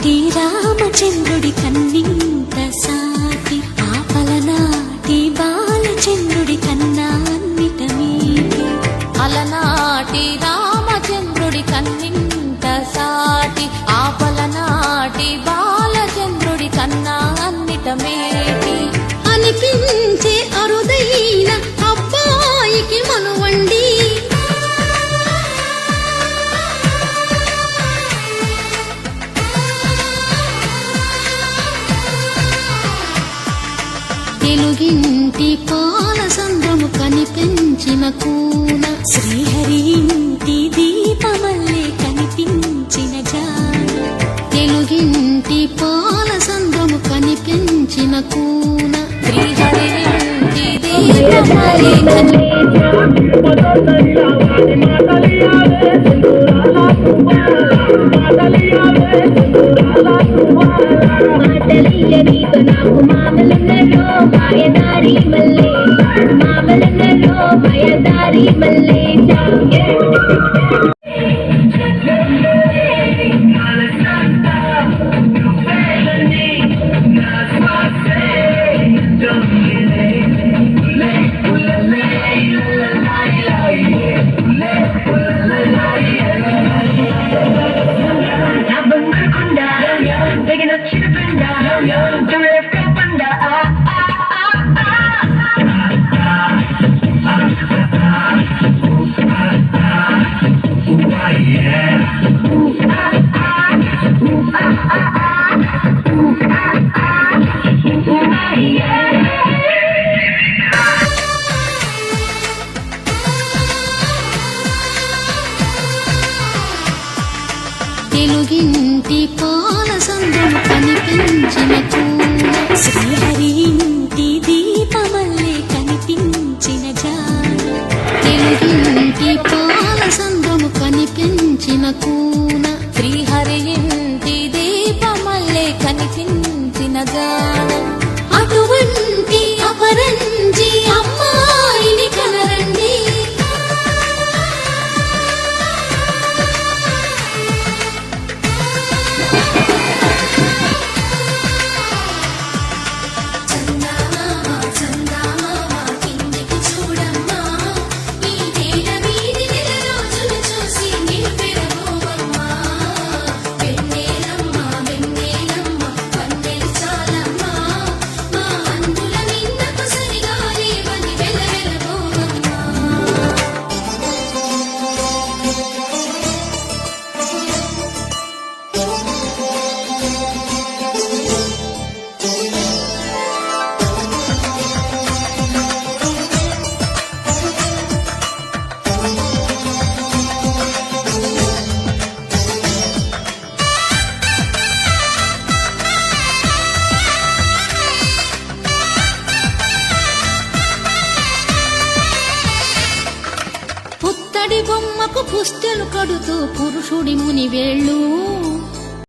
అలనాటి రామచంద్రుడి కన్నింత సాటి ఆపలనాటి బాలచంద్రుడి కన్నా అన్నిట మీటి అలనాటి రామచంద్రుడి కన్నింత సాటి ఆపలనాటి బాలచంద్రుడి కన్నా అన్నిట మేటి అనిపించే అరుదైన అబ్బాయికి మనువండి తెలుగింటి పాల సంద్రము కనిపించిన కూన శ్రీహరి ఇంటి దీపమల్లే కనిపించిన జాన తెలుగింటి పాల సంద్రము కనిపించిన కూన శ్రీహరి ఇంటి దీపమల్లే మాయదారి మల్లే తెలుగింటి పాల సంద్రము కనిపించిన కూన శ్రీహరి ఇంటి దీపమల్లే కనిపించిన జాన తెలుగింటి పాల సంద్రము కనిపించిన కూన శ్రీహరి ఇంటి దీపమల్లే కనిపించిన గానం అటువంటి అపరంజి అమ్మాయిని కనరండి పుత్తడి బొమ్మకు పుస్తెలు కడుతూ పురుషుడి ముని వేళ్ళు